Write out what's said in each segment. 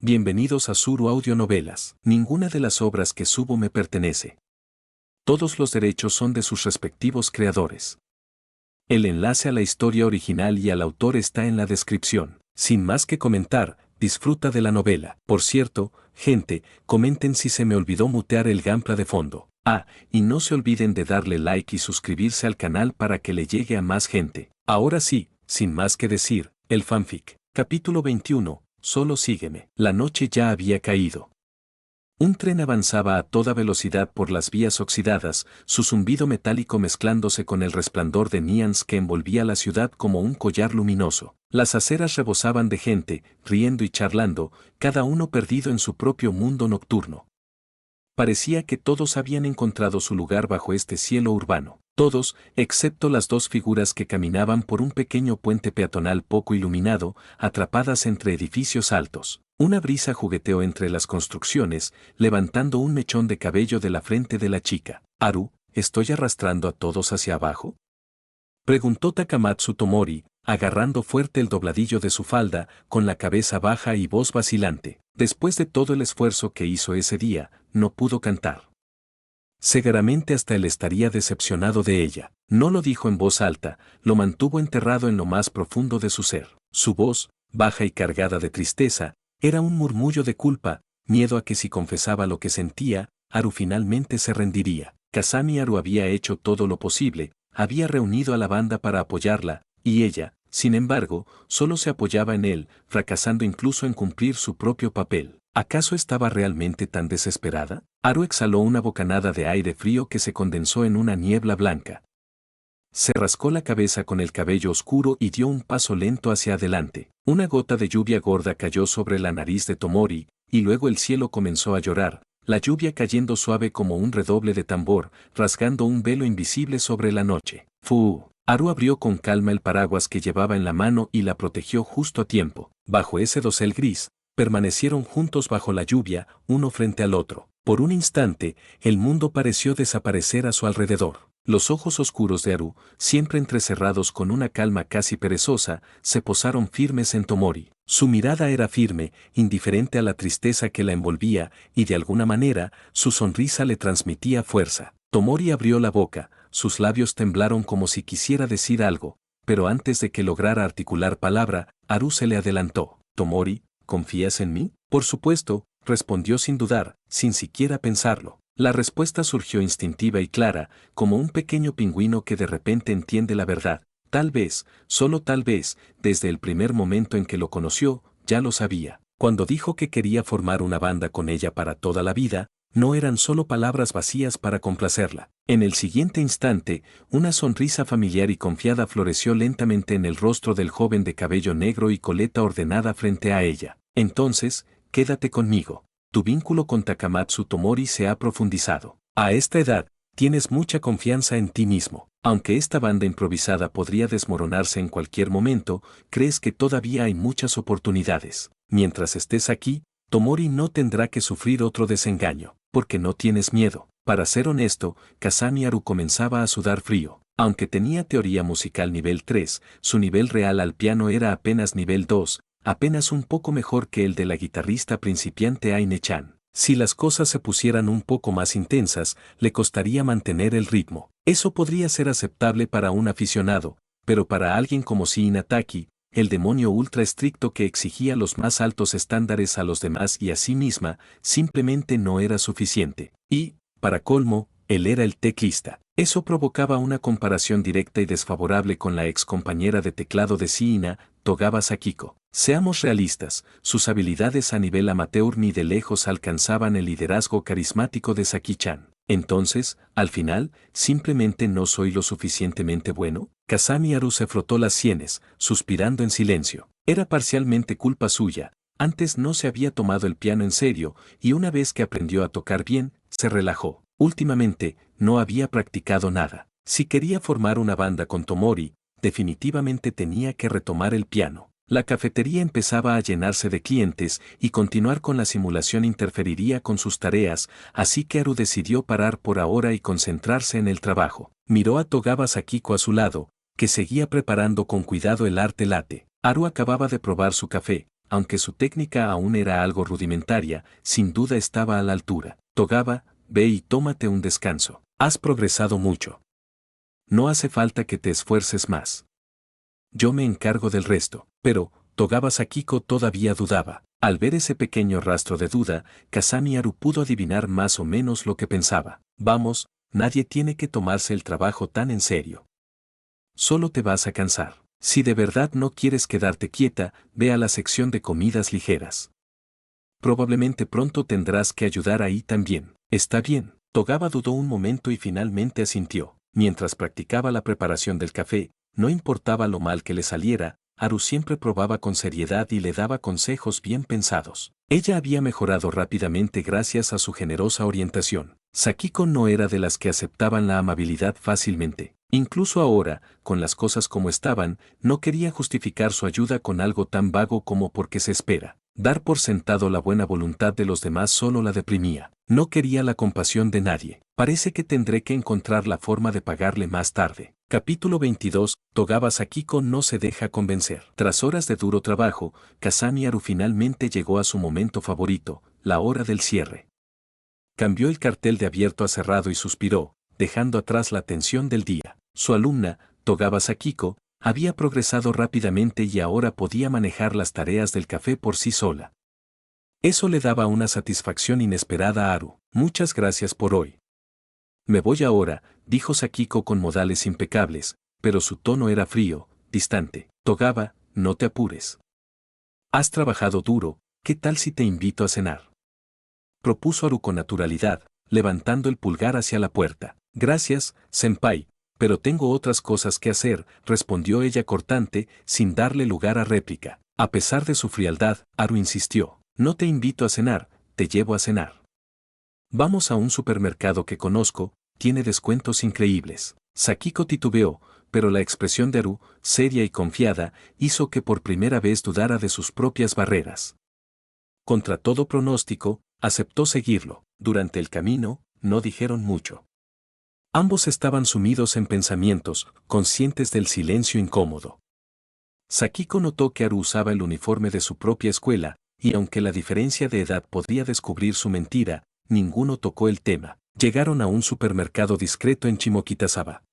Bienvenidos a Suru Audionovelas. Ninguna de las obras que subo me pertenece. Todos los derechos son de sus respectivos creadores. El enlace a la historia original y al autor está en la descripción. Sin más que comentar, disfruta de la novela. Por cierto, gente, comenten si se me olvidó mutear el Gampla de fondo. Y no se olviden de darle like y suscribirse al canal para que le llegue a más gente. Ahora sí, sin más que decir, el fanfic. Capítulo 21. Solo sígueme. La noche ya había caído. Un tren avanzaba a toda velocidad por las vías oxidadas, su zumbido metálico mezclándose con el resplandor de neons que envolvía la ciudad como un collar luminoso. Las aceras rebosaban de gente, riendo y charlando, cada uno perdido en su propio mundo nocturno. Parecía que todos habían encontrado su lugar bajo este cielo urbano. Todos, excepto las dos figuras que caminaban por un pequeño puente peatonal poco iluminado, atrapadas entre edificios altos. Una brisa jugueteó entre las construcciones, levantando un mechón de cabello de la frente de la chica. «Haru, ¿estoy arrastrando a todos hacia abajo?», preguntó Takamatsu Tomori, agarrando fuerte el dobladillo de su falda, con la cabeza baja y voz vacilante. Después de todo el esfuerzo que hizo ese día, no pudo cantar. Seguramente hasta él estaría decepcionado de ella. No lo dijo en voz alta, lo mantuvo enterrado en lo más profundo de su ser. Su voz, baja y cargada de tristeza, era un murmullo de culpa, miedo a que si confesaba lo que sentía, Haru finalmente se rendiría. Kasami Haru había hecho todo lo posible, había reunido a la banda para apoyarla, y ella, sin embargo, solo se apoyaba en él, fracasando incluso en cumplir su propio papel. ¿Acaso estaba realmente tan desesperada? Haru exhaló una bocanada de aire frío que se condensó en una niebla blanca. Se rascó la cabeza con el cabello oscuro y dio un paso lento hacia adelante. Una gota de lluvia gorda cayó sobre la nariz de Tomori, y luego el cielo comenzó a llorar, la lluvia cayendo suave como un redoble de tambor, rasgando un velo invisible sobre la noche. ¡Fu! Haru abrió con calma el paraguas que llevaba en la mano y la protegió justo a tiempo. Bajo ese dosel gris, permanecieron juntos bajo la lluvia, uno frente al otro. Por un instante, el mundo pareció desaparecer a su alrededor. Los ojos oscuros de Haru, siempre entrecerrados con una calma casi perezosa, se posaron firmes en Tomori. Su mirada era firme, indiferente a la tristeza que la envolvía, y de alguna manera, su sonrisa le transmitía fuerza. Tomori abrió la boca, sus labios temblaron como si quisiera decir algo, pero antes de que lograra articular palabra, Haru se le adelantó. «Tomori, ¿confías en mí?». «Por supuesto», respondió sin dudar, sin siquiera pensarlo. La respuesta surgió instintiva y clara, como un pequeño pingüino que de repente entiende la verdad. Tal vez, solo tal vez, desde el primer momento en que lo conoció, ya lo sabía. Cuando dijo que quería formar una banda con ella para toda la vida, no eran solo palabras vacías para complacerla. En el siguiente instante, una sonrisa familiar y confiada floreció lentamente en el rostro del joven de cabello negro y coleta ordenada frente a ella. «Entonces, quédate conmigo. Tu vínculo con Takamatsu Tomori se ha profundizado. A esta edad, tienes mucha confianza en ti mismo. Aunque esta banda improvisada podría desmoronarse en cualquier momento, crees que todavía hay muchas oportunidades. Mientras estés aquí, Tomori no tendrá que sufrir otro desengaño, porque no tienes miedo». Para ser honesto, Kasami Haru comenzaba a sudar frío. Aunque tenía teoría musical nivel 3, su nivel real al piano era apenas nivel 2, apenas un poco mejor que el de la guitarrista principiante Aine-chan. Si las cosas se pusieran un poco más intensas, le costaría mantener el ritmo. Eso podría ser aceptable para un aficionado, pero para alguien como Shinataki, el demonio ultra estricto que exigía los más altos estándares a los demás y a sí misma, simplemente no era suficiente. Y, para colmo, él era el teclista. Eso provocaba una comparación directa y desfavorable con la ex compañera de teclado de Shiina, Togawa Sakiko. Seamos realistas, sus habilidades a nivel amateur ni de lejos alcanzaban el liderazgo carismático de Saki-chan. Entonces, al final, ¿simplemente no soy lo suficientemente bueno? Kasami Haru se frotó las sienes, suspirando en silencio. Era parcialmente culpa suya. Antes no se había tomado el piano en serio, y una vez que aprendió a tocar bien, se relajó. Últimamente, no había practicado nada. Si quería formar una banda con Tomori, definitivamente tenía que retomar el piano. La cafetería empezaba a llenarse de clientes y continuar con la simulación interferiría con sus tareas, así que Haru decidió parar por ahora y concentrarse en el trabajo. Miró a Togawa Sakiko a su lado, que seguía preparando con cuidado el arte latte. Haru acababa de probar su café, aunque su técnica aún era algo rudimentaria, sin duda estaba a la altura. Togawa, ve y tómate un descanso. Has progresado mucho. No hace falta que te esfuerces más. Yo me encargo del resto. Pero, Togawa Sakiko todavía dudaba. Al ver ese pequeño rastro de duda, Kazami Haru pudo adivinar más o menos lo que pensaba. Vamos, nadie tiene que tomarse el trabajo tan en serio. Solo te vas a cansar. Si de verdad no quieres quedarte quieta, ve a la sección de comidas ligeras. Probablemente pronto tendrás que ayudar ahí también. Está bien. Togawa dudó un momento y finalmente asintió. Mientras practicaba la preparación del café, no importaba lo mal que le saliera, Haru siempre probaba con seriedad y le daba consejos bien pensados. Ella había mejorado rápidamente gracias a su generosa orientación. Sakiko no era de las que aceptaban la amabilidad fácilmente. Incluso ahora, con las cosas como estaban, no quería justificar su ayuda con algo tan vago como porque se espera. Dar por sentado la buena voluntad de los demás solo la deprimía. No quería la compasión de nadie. Parece que tendré que encontrar la forma de pagarle más tarde. Capítulo 22. Togawa Sakiko no se deja convencer. Tras horas de duro trabajo, Kazami Haru finalmente llegó a su momento favorito, la hora del cierre. Cambió el cartel de abierto a cerrado y suspiró, dejando atrás la tensión del día. Su alumna, Togawa Sakiko, había progresado rápidamente y ahora podía manejar las tareas del café por sí sola. Eso le daba una satisfacción inesperada a Haru. Muchas gracias por hoy. Me voy ahora, dijo Sakiko con modales impecables, pero su tono era frío, distante. Togawa, no te apures. Has trabajado duro, ¿qué tal si te invito a cenar? Propuso Haru con naturalidad, levantando el pulgar hacia la puerta. Gracias, senpai, pero tengo otras cosas que hacer, respondió ella cortante, sin darle lugar a réplica. A pesar de su frialdad, Haru insistió. No te invito a cenar, te llevo a cenar. Vamos a un supermercado que conozco, tiene descuentos increíbles. Sakiko titubeó, pero la expresión de Haru, seria y confiada, hizo que por primera vez dudara de sus propias barreras. Contra todo pronóstico, aceptó seguirlo. Durante el camino, no dijeron mucho. Ambos estaban sumidos en pensamientos, conscientes del silencio incómodo. Sakiko notó que Haru usaba el uniforme de su propia escuela, y aunque la diferencia de edad podía descubrir su mentira, ninguno tocó el tema. Llegaron a un supermercado discreto en Shimokitazawa.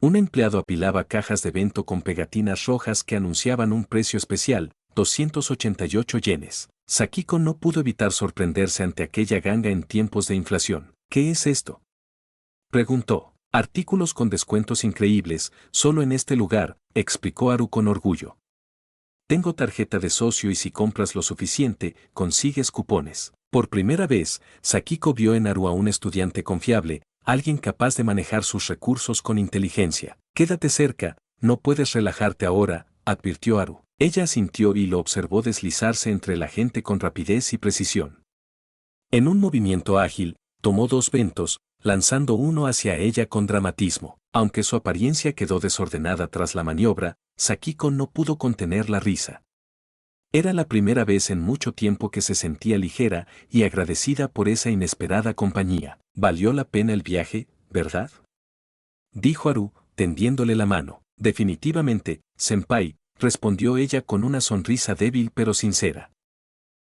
Un empleado apilaba cajas de bento con pegatinas rojas que anunciaban un precio especial, 288 yenes. Sakiko no pudo evitar sorprenderse ante aquella ganga en tiempos de inflación. ¿Qué es esto?, preguntó. Artículos con descuentos increíbles, solo en este lugar, explicó Haru con orgullo. Tengo tarjeta de socio y si compras lo suficiente, consigues cupones. Por primera vez, Sakiko vio en Haru a un estudiante confiable, alguien capaz de manejar sus recursos con inteligencia. Quédate cerca, no puedes relajarte ahora, advirtió Haru. Ella asintió y lo observó deslizarse entre la gente con rapidez y precisión. En un movimiento ágil, tomó dos bentos, lanzando uno hacia ella con dramatismo. Aunque su apariencia quedó desordenada tras la maniobra, Sakiko no pudo contener la risa. Era la primera vez en mucho tiempo que se sentía ligera y agradecida por esa inesperada compañía. Valió la pena el viaje, ¿verdad?, dijo Haru, tendiéndole la mano. Definitivamente, senpai, respondió ella con una sonrisa débil pero sincera.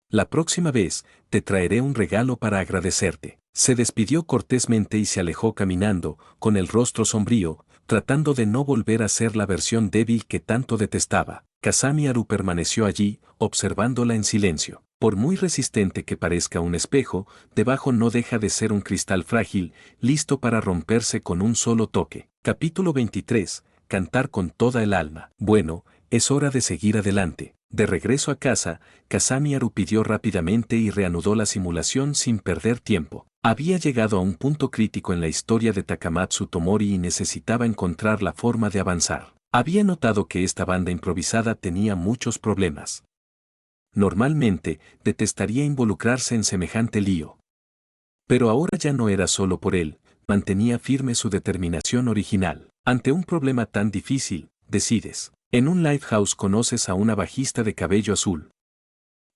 La próxima vez, te traeré un regalo para agradecerte. Se despidió cortésmente y se alejó caminando, con el rostro sombrío, tratando de no volver a ser la versión débil que tanto detestaba. Kazami Haru permaneció allí, observándola en silencio. Por muy resistente que parezca un espejo, debajo no deja de ser un cristal frágil, listo para romperse con un solo toque. Capítulo 23. Cantar con toda el alma. Bueno, es hora de seguir adelante. De regreso a casa, Kazami Haru pidió rápidamente y reanudó la simulación sin perder tiempo. Había llegado a un punto crítico en la historia de Takamatsu Tomori y necesitaba encontrar la forma de avanzar. Había notado que esta banda improvisada tenía muchos problemas. Normalmente, detestaría involucrarse en semejante lío. Pero ahora ya no era solo por él, mantenía firme su determinación original. Ante un problema tan difícil, decides. En un Lifehouse conoces a una bajista de cabello azul.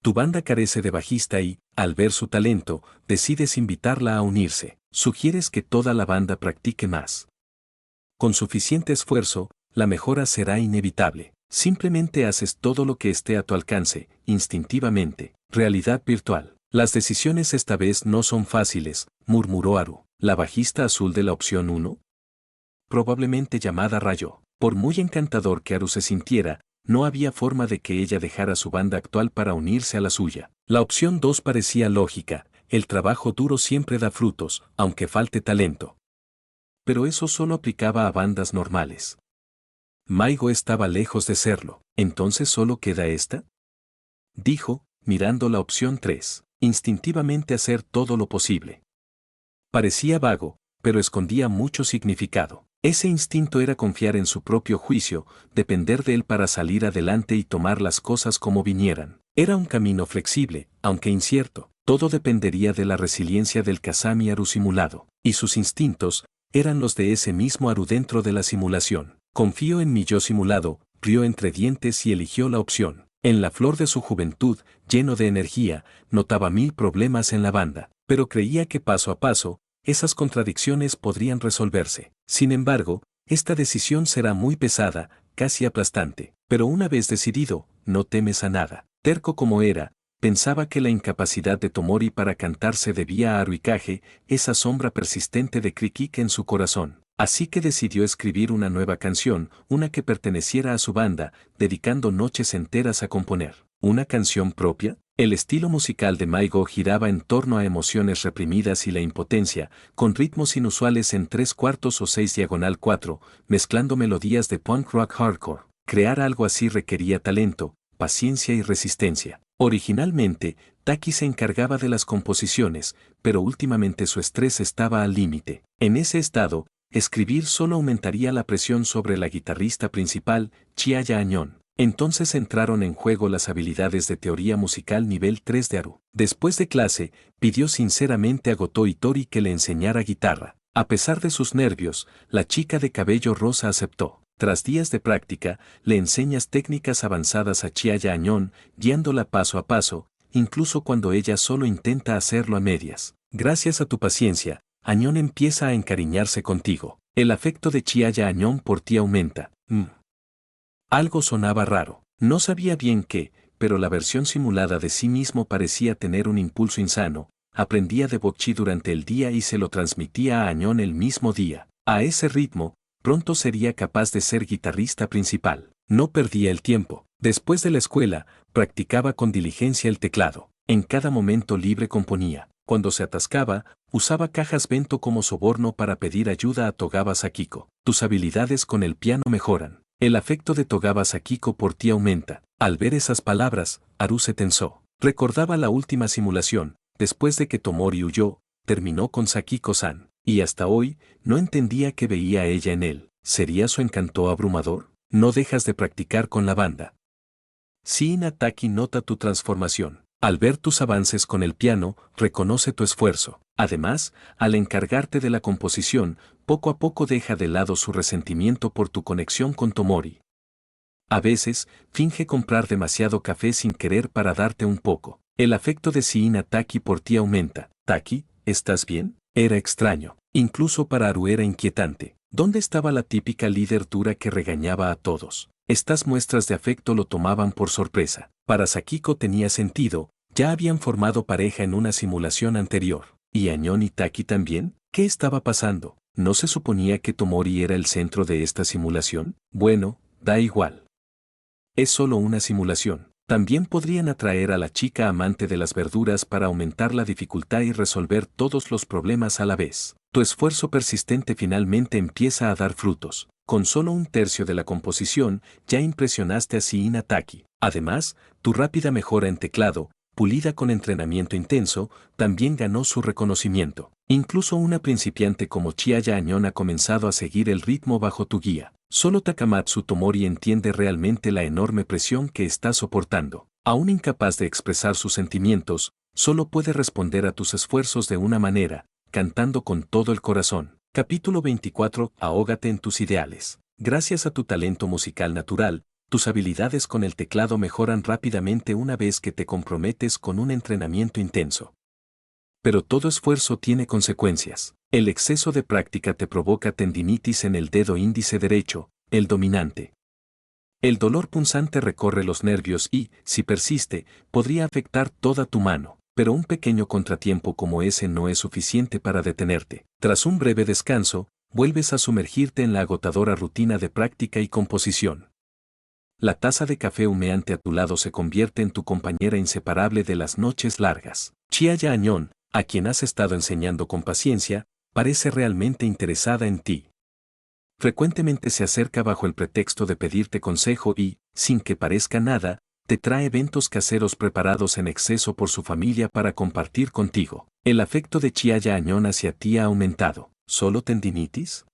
Tu banda carece de bajista y, al ver su talento, decides invitarla a unirse. Sugieres que toda la banda practique más. Con suficiente esfuerzo, la mejora será inevitable. Simplemente haces todo lo que esté a tu alcance, instintivamente. Realidad virtual. Las decisiones esta vez no son fáciles, murmuró Haru, la bajista azul de la opción 1. Probablemente llamada Rayo. Por muy encantador que Haru se sintiera, no había forma de que ella dejara su banda actual para unirse a la suya. La opción 2 parecía lógica, el trabajo duro siempre da frutos, aunque falte talento. Pero eso solo aplicaba a bandas normales. Maigo estaba lejos de serlo, ¿entonces solo queda esta? Dijo, mirando la opción 3, instintivamente hacer todo lo posible. Parecía vago, pero escondía mucho significado. Ese instinto era confiar en su propio juicio, depender de él para salir adelante y tomar las cosas como vinieran. Era un camino flexible, aunque incierto. Todo dependería de la resiliencia del Kazami Haru simulado, y sus instintos eran los de ese mismo Haru dentro de la simulación. Confío en mi yo simulado, rió entre dientes y eligió la opción. En la flor de su juventud, lleno de energía, notaba 1000 problemas en la banda, pero creía que paso a paso, esas contradicciones podrían resolverse. Sin embargo, esta decisión será muy pesada, casi aplastante. Pero una vez decidido, no temes a nada. Terco como era, pensaba que la incapacidad de Tomori para cantar se debía a Haruikage, esa sombra persistente de Krikike en su corazón. Así que decidió escribir una nueva canción, una que perteneciera a su banda, dedicando noches enteras a componer. ¿Una canción propia? El estilo musical de Maigo giraba en torno a emociones reprimidas y la impotencia, con ritmos inusuales en 3/4 o 6/4, mezclando melodías de punk rock hardcore. Crear algo así requería talento, paciencia y resistencia. Originalmente, Taki se encargaba de las composiciones, pero últimamente su estrés estaba al límite. En ese estado, escribir solo aumentaría la presión sobre la guitarrista principal, Chiaya Añón. Entonces entraron en juego las habilidades de teoría musical nivel 3 de Haru. Después de clase, pidió sinceramente a Goto Itori que le enseñara guitarra. A pesar de sus nervios, la chica de cabello rosa aceptó. Tras días de práctica, le enseñas técnicas avanzadas a Chiaya Añón, guiándola paso a paso, incluso cuando ella solo intenta hacerlo a medias. Gracias a tu paciencia, Añón empieza a encariñarse contigo. El afecto de Chiaya Añón por ti aumenta. Algo sonaba raro. No sabía bien qué, pero la versión simulada de sí mismo parecía tener un impulso insano. Aprendía de bokchi durante el día y se lo transmitía a Añón el mismo día. A ese ritmo, pronto sería capaz de ser guitarrista principal. No perdía el tiempo. Después de la escuela, practicaba con diligencia el teclado. En cada momento libre componía. Cuando se atascaba, usaba cajas bento como soborno para pedir ayuda a Togawa Sakiko. Tus habilidades con el piano mejoran. El afecto de Togawa Sakiko por ti aumenta. Al ver esas palabras, Haru se tensó. Recordaba la última simulación, después de que Tomori huyó, terminó con Sakiko-san. Y hasta hoy, no entendía qué veía ella en él. ¿Sería su encanto abrumador? No dejas de practicar con la banda. Shiina Taki nota tu transformación. Al ver tus avances con el piano, reconoce tu esfuerzo. Además, al encargarte de la composición, poco a poco deja de lado su resentimiento por tu conexión con Tomori. A veces, finge comprar demasiado café sin querer para darte un poco. El afecto de Shiina Taki por ti aumenta. Taki, ¿estás bien? Era extraño. Incluso para Haru era inquietante. ¿Dónde estaba la típica líder dura que regañaba a todos? Estas muestras de afecto lo tomaban por sorpresa. Para Sakiko tenía sentido, ya habían formado pareja en una simulación anterior. ¿Y Añón y Taki también? ¿Qué estaba pasando? ¿No se suponía que Tomori era el centro de esta simulación? Bueno, da igual. Es solo una simulación. También podrían atraer a la chica amante de las verduras para aumentar la dificultad y resolver todos los problemas a la vez. Tu esfuerzo persistente finalmente empieza a dar frutos. Con solo 1/3 de la composición, ya impresionaste a Shiina Taki. Además, tu rápida mejora en teclado, pulida con entrenamiento intenso, también ganó su reconocimiento. Incluso una principiante como Chiaya Añón ha comenzado a seguir el ritmo bajo tu guía. Solo Takamatsu Tomori entiende realmente la enorme presión que está soportando. Aún incapaz de expresar sus sentimientos, solo puede responder a tus esfuerzos de una manera, cantando con todo el corazón. Capítulo 24. Ahógate en tus ideales. Gracias a tu talento musical natural, tus habilidades con el teclado mejoran rápidamente una vez que te comprometes con un entrenamiento intenso. Pero todo esfuerzo tiene consecuencias. El exceso de práctica te provoca tendinitis en el dedo índice derecho, el dominante. El dolor punzante recorre los nervios y, si persiste, podría afectar toda tu mano. Pero un pequeño contratiempo como ese no es suficiente para detenerte. Tras un breve descanso, vuelves a sumergirte en la agotadora rutina de práctica y composición. La taza de café humeante a tu lado se convierte en tu compañera inseparable de las noches largas. Chiaya Añón, a quien has estado enseñando con paciencia, parece realmente interesada en ti. Frecuentemente se acerca bajo el pretexto de pedirte consejo y, sin que parezca nada, te trae eventos caseros preparados en exceso por su familia para compartir contigo. El afecto de Chiaya Añón hacia ti ha aumentado. ¿Solo tendinitis?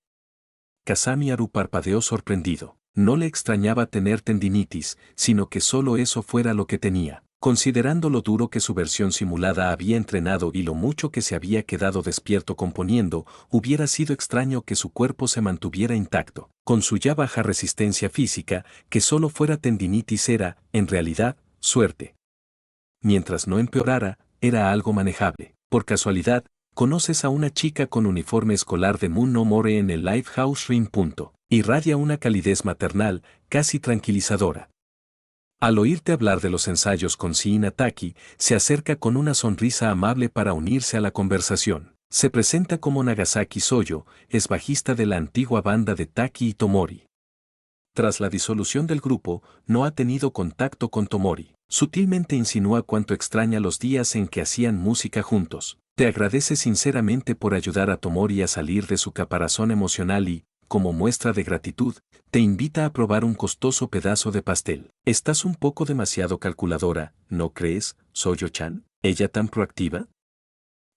Kazami Haru parpadeó sorprendido. No le extrañaba tener tendinitis, sino que solo eso fuera lo que tenía. Considerando lo duro que su versión simulada había entrenado y lo mucho que se había quedado despierto componiendo, hubiera sido extraño que su cuerpo se mantuviera intacto. Con su ya baja resistencia física, que solo fuera tendinitis era, en realidad, suerte. Mientras no empeorara, era algo manejable. Por casualidad, conoces a una chica con uniforme escolar de Moon no More en el Lifehouse Ring. Irradia una calidez maternal, casi tranquilizadora. Al oírte hablar de los ensayos con Shin Taki, se acerca con una sonrisa amable para unirse a la conversación. Se presenta como Nagasaki Soyo, es bajista de la antigua banda de Taki y Tomori. Tras la disolución del grupo, no ha tenido contacto con Tomori. Sutilmente insinúa cuánto extraña los días en que hacían música juntos. Te agradece sinceramente por ayudar a Tomori a salir de su caparazón emocional y, como muestra de gratitud, te invita a probar un costoso pedazo de pastel. Estás un poco demasiado calculadora, ¿no crees, Soyo-chan? ¿Ella tan proactiva?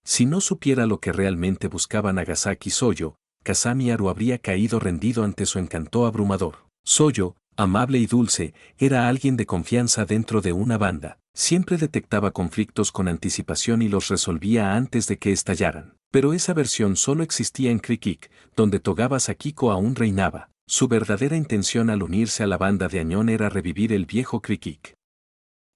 Si no supiera lo que realmente buscaba Nagasaki Soyo, Kazami Haru habría caído rendido ante su encanto abrumador. Soyo, amable y dulce, era alguien de confianza dentro de una banda. Siempre detectaba conflictos con anticipación y los resolvía antes de que estallaran. Pero esa versión solo existía en Krikik, donde Togawa Sakiko aún reinaba. Su verdadera intención al unirse a la banda de Añón era revivir el viejo Krikik.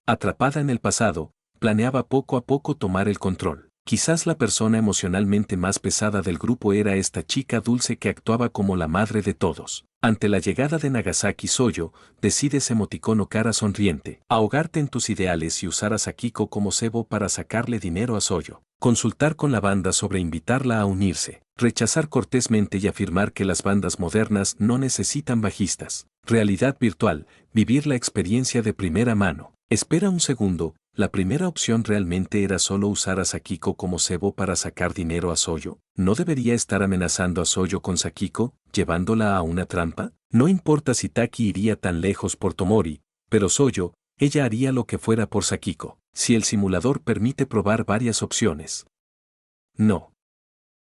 Atrapada en el pasado, planeaba poco a poco tomar el control. Quizás la persona emocionalmente más pesada del grupo era esta chica dulce que actuaba como la madre de todos. Ante la llegada de Nagasaki Soyo, decides emoticono cara sonriente, ahogarte en tus ideales y usar a Sakiko como cebo para sacarle dinero a Soyo. Consultar con la banda sobre invitarla a unirse. Rechazar cortésmente y afirmar que las bandas modernas no necesitan bajistas. Realidad virtual, vivir la experiencia de primera mano. Espera un segundo, ¿la primera opción realmente era solo usar a Sakiko como cebo para sacar dinero a Soyo? ¿No debería estar amenazando a Soyo con Sakiko, llevándola a una trampa? No importa si Taki iría tan lejos por Tomori, pero Soyo, ella haría lo que fuera por Sakiko, si el simulador permite probar varias opciones. No.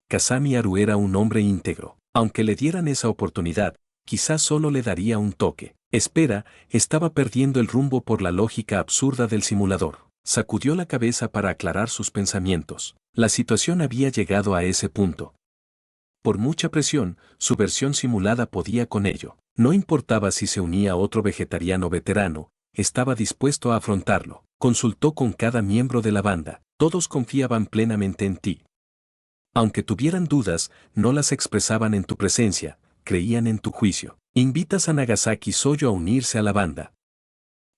Kazami Haru era un hombre íntegro. Aunque le dieran esa oportunidad, quizás solo le daría un toque. Espera, estaba perdiendo el rumbo por la lógica absurda del simulador. Sacudió la cabeza para aclarar sus pensamientos. La situación había llegado a ese punto. Por mucha presión, su versión simulada podía con ello. No importaba si se unía otro vegetariano veterano, estaba dispuesto a afrontarlo. Consultó con cada miembro de la banda. Todos confiaban plenamente en ti. Aunque tuvieran dudas, no las expresaban en tu presencia, creían en tu juicio. Invitas a Nagasaki Soyo a unirse a la banda.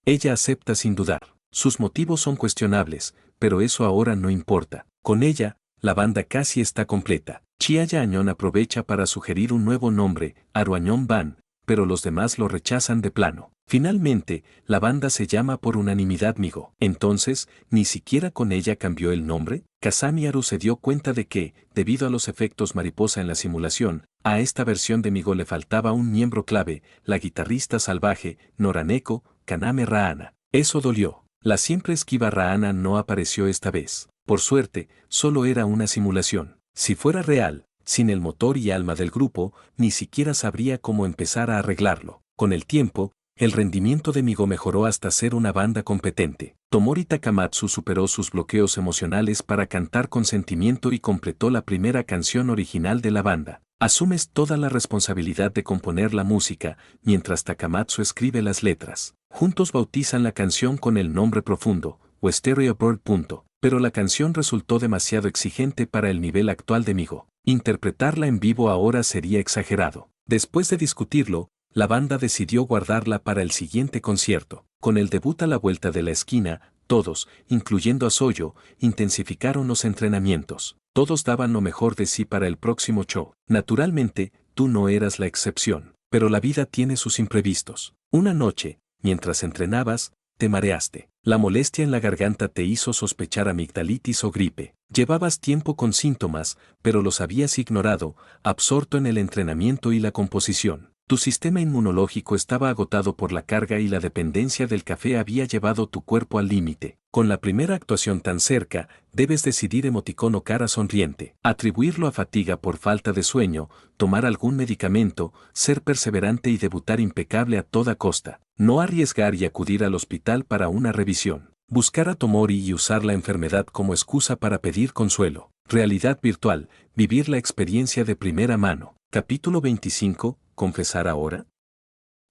Ella acepta sin dudar. Sus motivos son cuestionables, pero eso ahora no importa. Con ella, la banda casi está completa. Chiaya Añón aprovecha para sugerir un nuevo nombre, Haru Añón Ban, pero los demás lo rechazan de plano. Finalmente, la banda se llama por unanimidad Migo. Entonces, ¿ni siquiera con ella cambió el nombre? Kazami Haru se dio cuenta de que, debido a los efectos mariposa en la simulación, a esta versión de Migo le faltaba un miembro clave, la guitarrista salvaje, Noraneko Kaname Raana. Eso dolió. La siempre esquiva Raana no apareció esta vez. Por suerte, solo era una simulación. Si fuera real, sin el motor y alma del grupo, ni siquiera sabría cómo empezar a arreglarlo. Con el tiempo, el rendimiento de Migo mejoró hasta ser una banda competente. Tomori Takamatsu superó sus bloqueos emocionales para cantar con sentimiento y completó la primera canción original de la banda. Asumes toda la responsabilidad de componer la música, mientras Takamatsu escribe las letras. Juntos bautizan la canción con el nombre profundo, Stereo Bird. Pero la canción resultó demasiado exigente para el nivel actual de Migo. Interpretarla en vivo ahora sería exagerado. Después de discutirlo, la banda decidió guardarla para el siguiente concierto. Con el debut a la vuelta de la esquina, todos, incluyendo a Soyo, intensificaron los entrenamientos. Todos daban lo mejor de sí para el próximo show. Naturalmente, tú no eras la excepción, pero la vida tiene sus imprevistos. Una noche, mientras entrenabas, te mareaste. La molestia en la garganta te hizo sospechar amigdalitis o gripe. Llevabas tiempo con síntomas, pero los habías ignorado, absorto en el entrenamiento y la composición. Tu sistema inmunológico estaba agotado por la carga y la dependencia del café había llevado tu cuerpo al límite. Con la primera actuación tan cerca, debes decidir emoticono cara sonriente, atribuirlo a fatiga por falta de sueño, tomar algún medicamento, ser perseverante y debutar impecable a toda costa. No arriesgar y acudir al hospital para una revisión. Buscar a Tomori y usar la enfermedad como excusa para pedir consuelo. Realidad virtual, vivir la experiencia de primera mano. Capítulo 25. ¿Confesar ahora?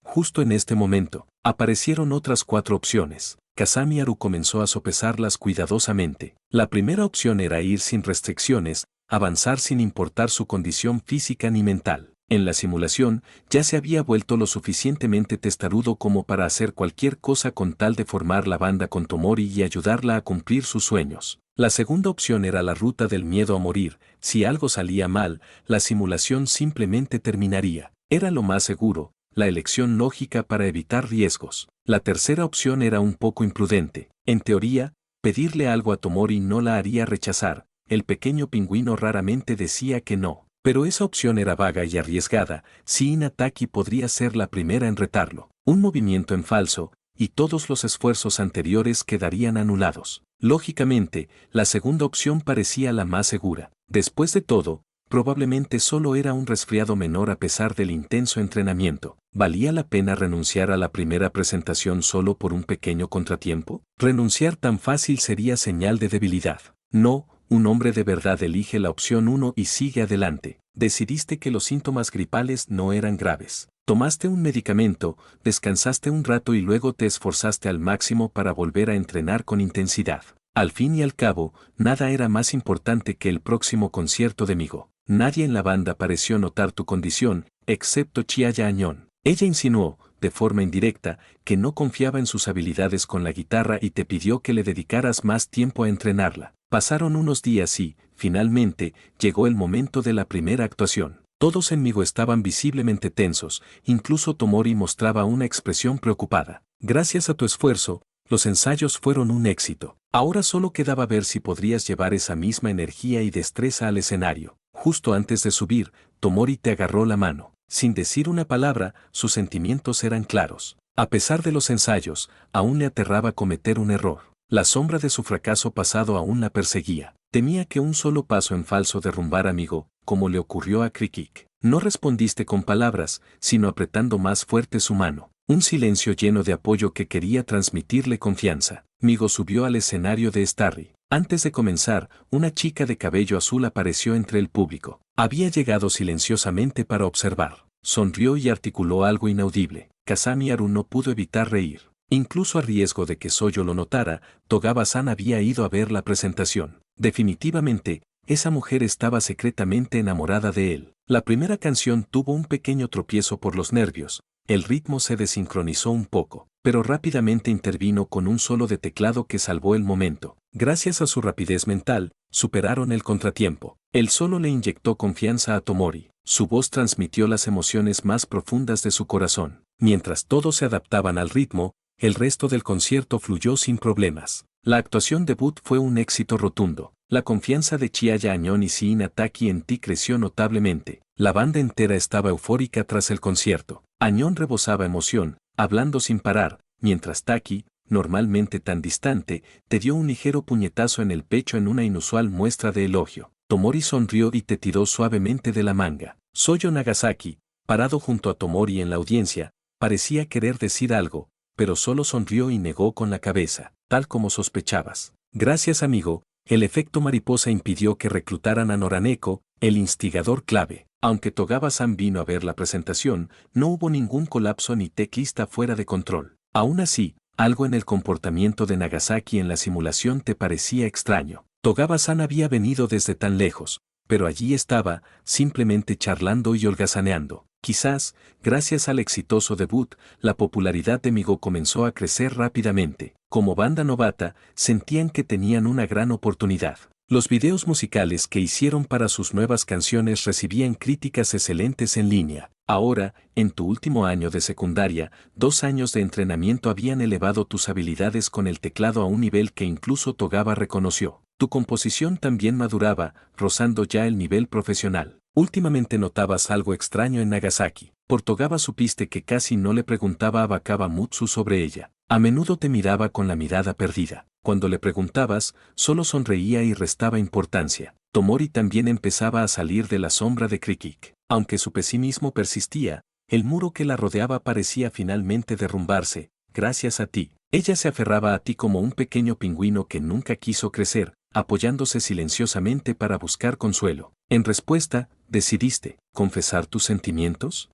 Justo en este momento, aparecieron otras 4 opciones. Kazami Haru comenzó a sopesarlas cuidadosamente. La primera opción era ir sin restricciones, avanzar sin importar su condición física ni mental. En la simulación, ya se había vuelto lo suficientemente testarudo como para hacer cualquier cosa con tal de formar la banda con Tomori y ayudarla a cumplir sus sueños. La segunda opción era la ruta del miedo a morir. Si algo salía mal, la simulación simplemente terminaría. Era lo más seguro, la elección lógica para evitar riesgos. La tercera opción era un poco imprudente. En teoría, pedirle algo a Tomori no la haría rechazar. El pequeño pingüino raramente decía que no. Pero esa opción era vaga y arriesgada. Si Inataki podría ser la primera en retarlo. Un movimiento en falso, y todos los esfuerzos anteriores quedarían anulados. Lógicamente, la segunda opción parecía la más segura. Después de todo, probablemente solo era un resfriado menor a pesar del intenso entrenamiento. ¿Valía la pena renunciar a la primera presentación solo por un pequeño contratiempo? Renunciar tan fácil sería señal de debilidad. No, un hombre de verdad elige la opción 1 y sigue adelante. Decidiste que los síntomas gripales no eran graves. Tomaste un medicamento, descansaste un rato y luego te esforzaste al máximo para volver a entrenar con intensidad. Al fin y al cabo, nada era más importante que el próximo concierto de Migo. Nadie en la banda pareció notar tu condición, excepto Chiaya Añón. Ella insinuó, de forma indirecta, que no confiaba en sus habilidades con la guitarra y te pidió que le dedicaras más tiempo a entrenarla. Pasaron unos días y, finalmente, llegó el momento de la primera actuación. Todos en Migo estaban visiblemente tensos, incluso Tomori mostraba una expresión preocupada. Gracias a tu esfuerzo, los ensayos fueron un éxito. Ahora solo quedaba ver si podrías llevar esa misma energía y destreza al escenario. Justo antes de subir, Tomori te agarró la mano. Sin decir una palabra, sus sentimientos eran claros. A pesar de los ensayos, aún le aterraba cometer un error. La sombra de su fracaso pasado aún la perseguía. Temía que un solo paso en falso derrumbara a Migo, como le ocurrió a Krikik. No respondiste con palabras, sino apretando más fuerte su mano. Un silencio lleno de apoyo que quería transmitirle confianza. Migo subió al escenario de Starry. Antes de comenzar, una chica de cabello azul apareció entre el público. Había llegado silenciosamente para observar. Sonrió y articuló algo inaudible. Kazami Haru no pudo evitar reír. Incluso a riesgo de que Soyo lo notara, Togawa-san había ido a ver la presentación. Definitivamente, esa mujer estaba secretamente enamorada de él. La primera canción tuvo un pequeño tropiezo por los nervios. El ritmo se desincronizó un poco, pero rápidamente intervino con un solo de teclado que salvó el momento. Gracias a su rapidez mental, superaron el contratiempo. El solo le inyectó confianza a Tomori. Su voz transmitió las emociones más profundas de su corazón. Mientras todos se adaptaban al ritmo, el resto del concierto fluyó sin problemas. La actuación debut fue un éxito rotundo. La confianza de Chiaya Añón y Shin Ataki en ti creció notablemente. La banda entera estaba eufórica tras el concierto. Añón rebosaba emoción, hablando sin parar, mientras Taki, normalmente tan distante, te dio un ligero puñetazo en el pecho en una inusual muestra de elogio. Tomori sonrió y te tiró suavemente de la manga. Soyo Nagasaki, parado junto a Tomori en la audiencia, parecía querer decir algo, pero solo sonrió y negó con la cabeza, tal como sospechabas. Gracias, amigo. El efecto mariposa impidió que reclutaran a Noraneko, el instigador clave. Aunque Togawa-san vino a ver la presentación, no hubo ningún colapso ni teclista fuera de control. Aún así, algo en el comportamiento de Nagasaki en la simulación te parecía extraño. Togawa-san había venido desde tan lejos, pero allí estaba, simplemente charlando y holgazaneando. Quizás, gracias al exitoso debut, la popularidad de Migo comenzó a crecer rápidamente. Como banda novata, sentían que tenían una gran oportunidad. Los videos musicales que hicieron para sus nuevas canciones recibían críticas excelentes en línea. Ahora, en tu último año de secundaria, 2 años de entrenamiento habían elevado tus habilidades con el teclado a un nivel que incluso Togawa reconoció. Tu composición también maduraba, rozando ya el nivel profesional. Últimamente notabas algo extraño en Nagasaki. Por Togawa supiste que casi no le preguntaba a Bakaba Mutsu sobre ella. A menudo te miraba con la mirada perdida. Cuando le preguntabas, solo sonreía y restaba importancia. Tomori también empezaba a salir de la sombra de Krikik. Aunque su pesimismo persistía, el muro que la rodeaba parecía finalmente derrumbarse. Gracias a ti. Ella se aferraba a ti como un pequeño pingüino que nunca quiso crecer, apoyándose silenciosamente para buscar consuelo. En respuesta, ¿decidiste confesar tus sentimientos?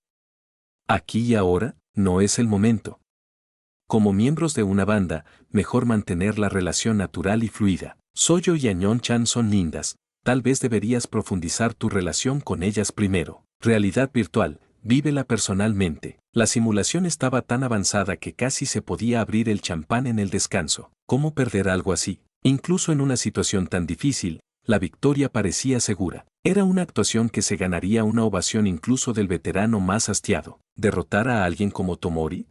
Aquí y ahora, no es el momento. Como miembros de una banda, mejor mantener la relación natural y fluida. Soyo y Añon-chan son lindas, tal vez deberías profundizar tu relación con ellas primero. Realidad virtual, vívela personalmente. La simulación estaba tan avanzada que casi se podía abrir el champán en el descanso. ¿Cómo perder algo así? Incluso en una situación tan difícil, la victoria parecía segura. Era una actuación que se ganaría una ovación incluso del veterano más hastiado. ¿Derrotar a alguien como Tomori?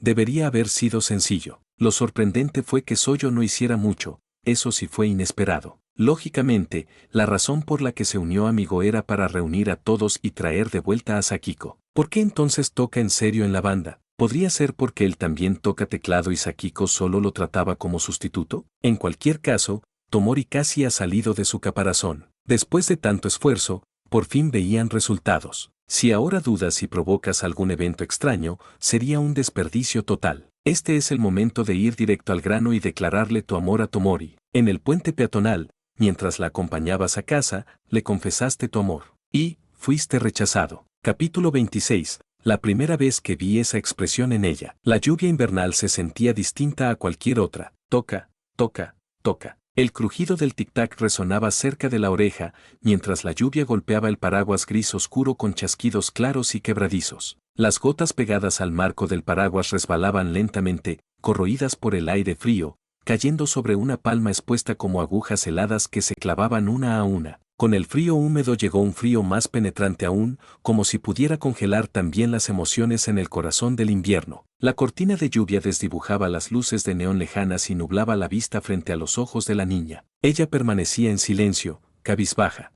Debería haber sido sencillo. Lo sorprendente fue que Soyo no hiciera mucho, eso sí fue inesperado. Lógicamente, la razón por la que se unió a Migo era para reunir a todos y traer de vuelta a Sakiko. ¿Por qué entonces toca en serio en la banda? ¿Podría ser porque él también toca teclado y Sakiko solo lo trataba como sustituto? En cualquier caso, Tomori casi ha salido de su caparazón. Después de tanto esfuerzo, por fin veían resultados. Si ahora dudas y provocas algún evento extraño, sería un desperdicio total. Este es el momento de ir directo al grano y declararle tu amor a Tomori. En el puente peatonal, mientras la acompañabas a casa, le confesaste tu amor. Y, fuiste rechazado. Capítulo 26. La primera vez que vi esa expresión en ella. La lluvia invernal se sentía distinta a cualquier otra. Toca, toca, toca. El crujido del tic-tac resonaba cerca de la oreja, mientras la lluvia golpeaba el paraguas gris oscuro con chasquidos claros y quebradizos. Las gotas pegadas al marco del paraguas resbalaban lentamente, corroídas por el aire frío, cayendo sobre una palma expuesta como agujas heladas que se clavaban una a una. Con el frío húmedo llegó un frío más penetrante aún, como si pudiera congelar también las emociones en el corazón del invierno. La cortina de lluvia desdibujaba las luces de neón lejanas y nublaba la vista frente a los ojos de la niña. Ella permanecía en silencio, cabizbaja.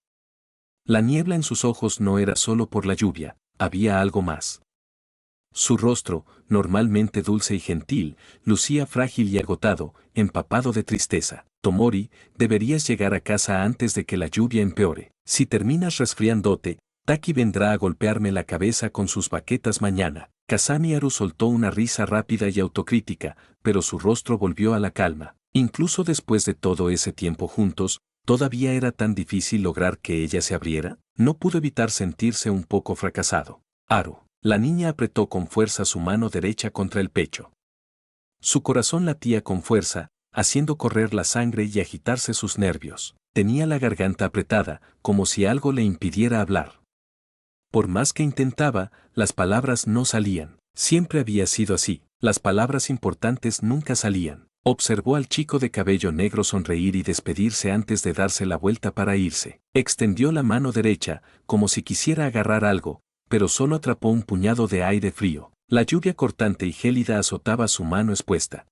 La niebla en sus ojos no era solo por la lluvia, había algo más. Su rostro, normalmente dulce y gentil, lucía frágil y agotado, empapado de tristeza. Tomori, deberías llegar a casa antes de que la lluvia empeore. Si terminas resfriándote, Taki vendrá a golpearme la cabeza con sus baquetas mañana. Kasami Haru soltó una risa rápida y autocrítica, pero su rostro volvió a la calma. Incluso después de todo ese tiempo juntos, ¿todavía era tan difícil lograr que ella se abriera? No pudo evitar sentirse un poco fracasado. Haru. La niña apretó con fuerza su mano derecha contra el pecho. Su corazón latía con fuerza, haciendo correr la sangre y agitarse sus nervios. Tenía la garganta apretada, como si algo le impidiera hablar. Por más que intentaba, las palabras no salían. Siempre había sido así. Las palabras importantes nunca salían. Observó al chico de cabello negro sonreír y despedirse antes de darse la vuelta para irse. Extendió la mano derecha, como si quisiera agarrar algo, pero solo atrapó un puñado de aire frío. La lluvia cortante y gélida azotaba su mano expuesta.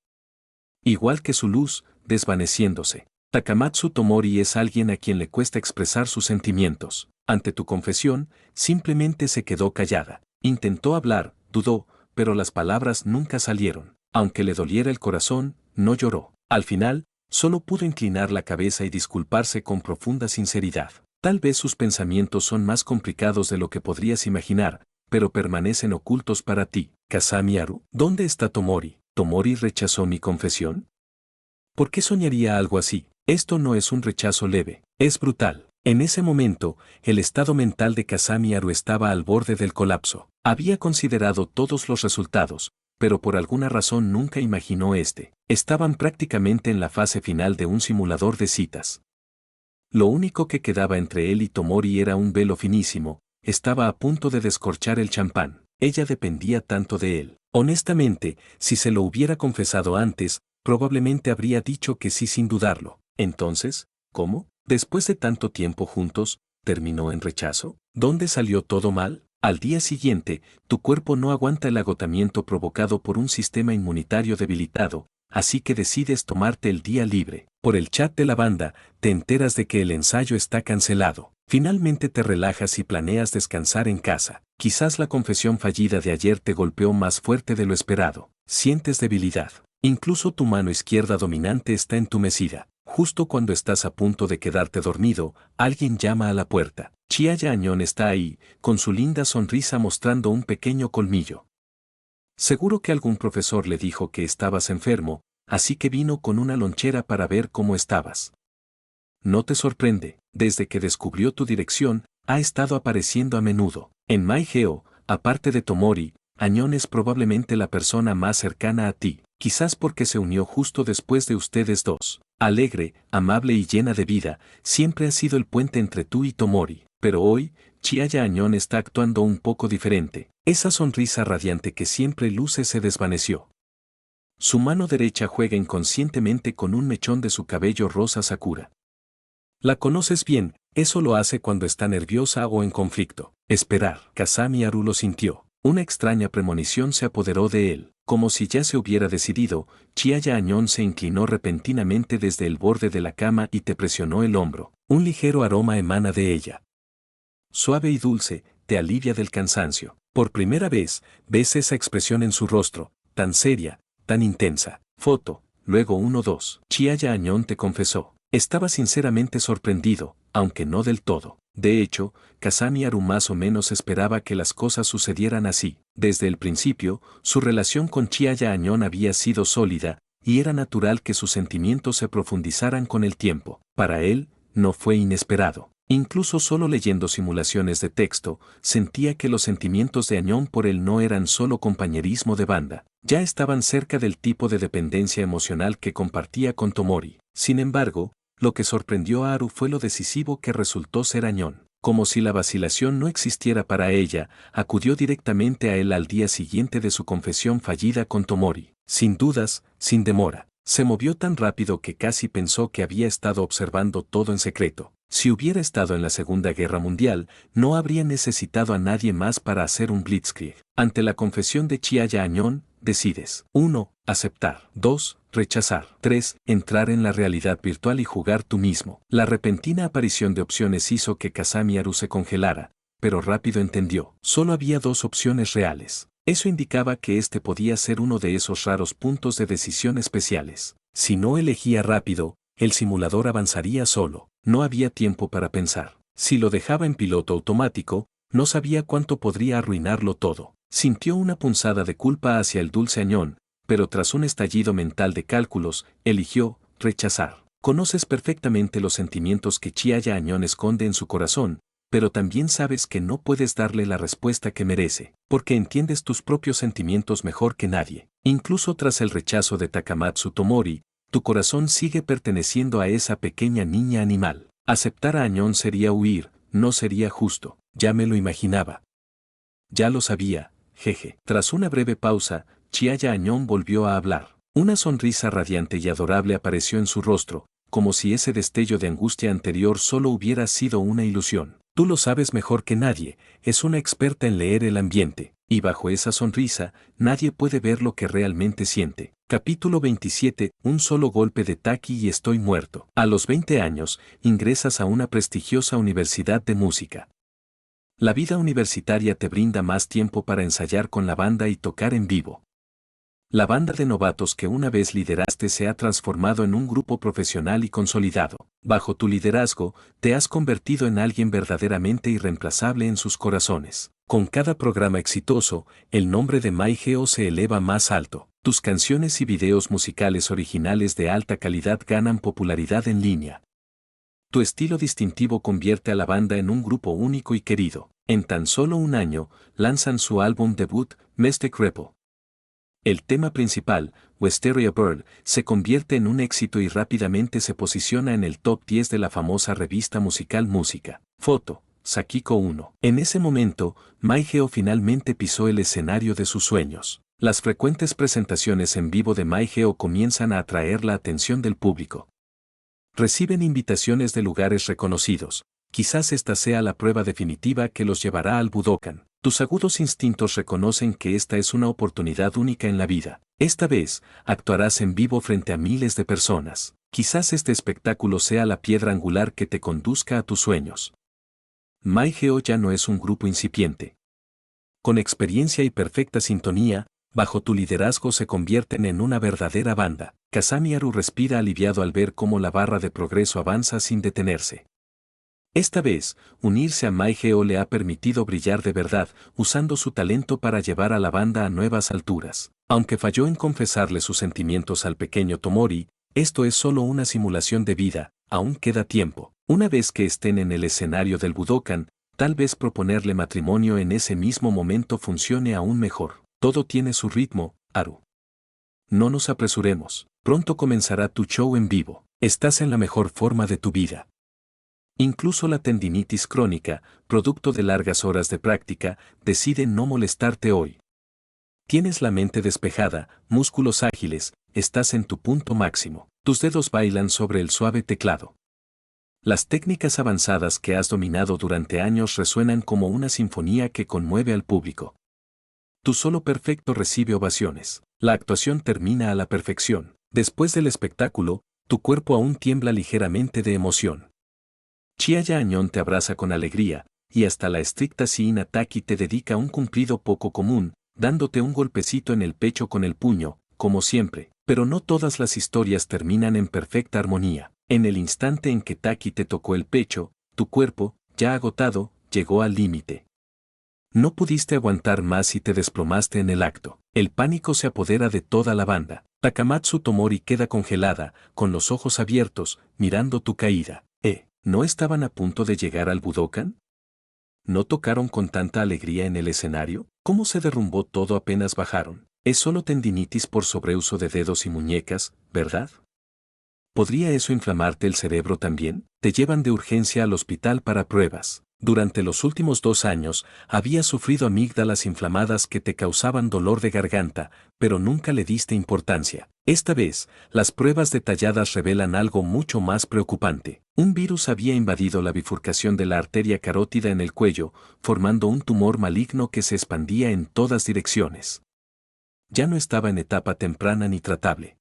Igual que su luz, desvaneciéndose. Takamatsu Tomori es alguien a quien le cuesta expresar sus sentimientos. Ante tu confesión, simplemente se quedó callada. Intentó hablar, dudó, pero las palabras nunca salieron. Aunque le doliera el corazón, no lloró. Al final, solo pudo inclinar la cabeza y disculparse con profunda sinceridad. Tal vez sus pensamientos son más complicados de lo que podrías imaginar, pero permanecen ocultos para ti. Kasami Haru, ¿dónde está Tomori? ¿Tomori rechazó mi confesión? ¿Por qué soñaría algo así? Esto no es un rechazo leve, es brutal. En ese momento, el estado mental de Kasami Haru estaba al borde del colapso. Había considerado todos los resultados, pero por alguna razón nunca imaginó este. Estaban prácticamente en la fase final de un simulador de citas. Lo único que quedaba entre él y Tomori era un velo finísimo, estaba a punto de descorchar el champán. Ella dependía tanto de él. Honestamente, si se lo hubiera confesado antes, probablemente habría dicho que sí sin dudarlo. Entonces, ¿cómo? Después de tanto tiempo juntos, ¿terminó en rechazo? ¿Dónde salió todo mal? Al día siguiente, tu cuerpo no aguanta el agotamiento provocado por un sistema inmunitario debilitado, así que decides tomarte el día libre. Por el chat de la banda, te enteras de que el ensayo está cancelado. Finalmente te relajas y planeas descansar en casa. Quizás la confesión fallida de ayer te golpeó más fuerte de lo esperado. Sientes debilidad. Incluso tu mano izquierda dominante está entumecida. Justo cuando estás a punto de quedarte dormido, alguien llama a la puerta. Chiaya Añón está ahí, con su linda sonrisa mostrando un pequeño colmillo. Seguro que algún profesor le dijo que estabas enfermo, así que vino con una lonchera para ver cómo estabas. No te sorprende, desde que descubrió tu dirección, ha estado apareciendo a menudo. En Maigeo, aparte de Tomori, Añón es probablemente la persona más cercana a ti, quizás porque se unió justo después de ustedes dos. Alegre, amable y llena de vida, siempre ha sido el puente entre tú y Tomori, pero hoy, Chiaya Añón está actuando un poco diferente. Esa sonrisa radiante que siempre luce se desvaneció. Su mano derecha juega inconscientemente con un mechón de su cabello rosa Sakura. La conoces bien, eso lo hace cuando está nerviosa o en conflicto. Esperar. Kasami Haru lo sintió. Una extraña premonición se apoderó de él. Como si ya se hubiera decidido, Chiaya Añón se inclinó repentinamente desde el borde de la cama y te presionó el hombro. Un ligero aroma emana de ella. Suave y dulce, te alivia del cansancio. Por primera vez, ves esa expresión en su rostro, tan seria, tan intensa. Foto, luego 1-2. Chiaya Añón te confesó. Estaba sinceramente sorprendido, aunque no del todo. De hecho, Kasami Haru más o menos esperaba que las cosas sucedieran así. Desde el principio, su relación con Chiaya Añón había sido sólida, y era natural que sus sentimientos se profundizaran con el tiempo. Para él, no fue inesperado. Incluso solo leyendo simulaciones de texto, sentía que los sentimientos de Añón por él no eran solo compañerismo de banda, ya estaban cerca del tipo de dependencia emocional que compartía con Tomori. Sin embargo, lo que sorprendió a Haru fue lo decisivo que resultó ser Añón. Como si la vacilación no existiera para ella, acudió directamente a él al día siguiente de su confesión fallida con Tomori. Sin dudas, sin demora. Se movió tan rápido que casi pensó que había estado observando todo en secreto. Si hubiera estado en la Segunda Guerra Mundial, no habría necesitado a nadie más para hacer un blitzkrieg. Ante la confesión de Chiaya Añón, decides 1. Aceptar. 2. Rechazar. 3. Entrar en la realidad virtual y jugar tú mismo. La repentina aparición de opciones hizo que Kasami Haru se congelara, pero rápido entendió. Solo había dos opciones reales. Eso indicaba que este podía ser uno de esos raros puntos de decisión especiales. Si no elegía rápido, el simulador avanzaría solo. No había tiempo para pensar. Si lo dejaba en piloto automático, no sabía cuánto podría arruinarlo todo. Sintió una punzada de culpa hacia el dulce Añón, pero tras un estallido mental de cálculos, eligió rechazar. Conoces perfectamente los sentimientos que Chiaya Añón esconde en su corazón, pero también sabes que no puedes darle la respuesta que merece, porque entiendes tus propios sentimientos mejor que nadie. Incluso tras el rechazo de Takamatsu Tomori, tu corazón sigue perteneciendo a esa pequeña niña animal. Aceptar a Añón sería huir, no sería justo. Ya me lo imaginaba. Ya lo sabía, jeje. Tras una breve pausa, Chiaya Añón volvió a hablar. Una sonrisa radiante y adorable apareció en su rostro, como si ese destello de angustia anterior solo hubiera sido una ilusión. Tú lo sabes mejor que nadie, es una experta en leer el ambiente, y bajo esa sonrisa, nadie puede ver lo que realmente siente. Capítulo 27. Un solo golpe de Taki y estoy muerto. A los 20 años, ingresas a una prestigiosa universidad de música. La vida universitaria te brinda más tiempo para ensayar con la banda y tocar en vivo. La banda de novatos que una vez lideraste se ha transformado en un grupo profesional y consolidado. Bajo tu liderazgo, te has convertido en alguien verdaderamente irreemplazable en sus corazones. Con cada programa exitoso, el nombre de Maigeo se eleva más alto. Tus canciones y videos musicales originales de alta calidad ganan popularidad en línea. Tu estilo distintivo convierte a la banda en un grupo único y querido. En tan solo un año, lanzan su álbum debut, Mystic Repo. El tema principal, Wisteria Bird, se convierte en un éxito y rápidamente se posiciona en el top 10 de la famosa revista musical Música. Foto, Sakiko 1. En ese momento, Maigeo finalmente pisó el escenario de sus sueños. Las frecuentes presentaciones en vivo de Maigeo comienzan a atraer la atención del público. Reciben invitaciones de lugares reconocidos. Quizás esta sea la prueba definitiva que los llevará al Budokan. Tus agudos instintos reconocen que esta es una oportunidad única en la vida. Esta vez, actuarás en vivo frente a miles de personas. Quizás este espectáculo sea la piedra angular que te conduzca a tus sueños. Maigeo ya no es un grupo incipiente. Con experiencia y perfecta sintonía, bajo tu liderazgo se convierten en una verdadera banda. Kasami Haru respira aliviado al ver cómo la barra de progreso avanza sin detenerse. Esta vez, unirse a Maigeo le ha permitido brillar de verdad, usando su talento para llevar a la banda a nuevas alturas. Aunque falló en confesarle sus sentimientos al pequeño Tomori, esto es solo una simulación de vida, aún queda tiempo. Una vez que estén en el escenario del Budokan, tal vez proponerle matrimonio en ese mismo momento funcione aún mejor. Todo tiene su ritmo, Haru. No nos apresuremos, pronto comenzará tu show en vivo. Estás en la mejor forma de tu vida. Incluso la tendinitis crónica, producto de largas horas de práctica, decide no molestarte hoy. Tienes la mente despejada, músculos ágiles, estás en tu punto máximo. Tus dedos bailan sobre el suave teclado. Las técnicas avanzadas que has dominado durante años resuenan como una sinfonía que conmueve al público. Tu solo perfecto recibe ovaciones. La actuación termina a la perfección. Después del espectáculo, tu cuerpo aún tiembla ligeramente de emoción. Chiaya Añón te abraza con alegría, y hasta la estricta Sina Taki te dedica un cumplido poco común, dándote un golpecito en el pecho con el puño, como siempre. Pero no todas las historias terminan en perfecta armonía. En el instante en que Taki te tocó el pecho, tu cuerpo, ya agotado, llegó al límite. No pudiste aguantar más y te desplomaste en el acto. El pánico se apodera de toda la banda. Takamatsu Tomori queda congelada, con los ojos abiertos, mirando tu caída. ¿No estaban a punto de llegar al Budokan? ¿No tocaron con tanta alegría en el escenario? ¿Cómo se derrumbó todo apenas bajaron? Es solo tendinitis por sobreuso de dedos y muñecas, ¿verdad? ¿Podría eso inflamarte el cerebro también? Te llevan de urgencia al hospital para pruebas. Durante los últimos 2 años, habías sufrido amígdalas inflamadas que te causaban dolor de garganta, pero nunca le diste importancia. Esta vez, las pruebas detalladas revelan algo mucho más preocupante. Un virus había invadido la bifurcación de la arteria carótida en el cuello, formando un tumor maligno que se expandía en todas direcciones. Ya no estaba en etapa temprana ni tratable.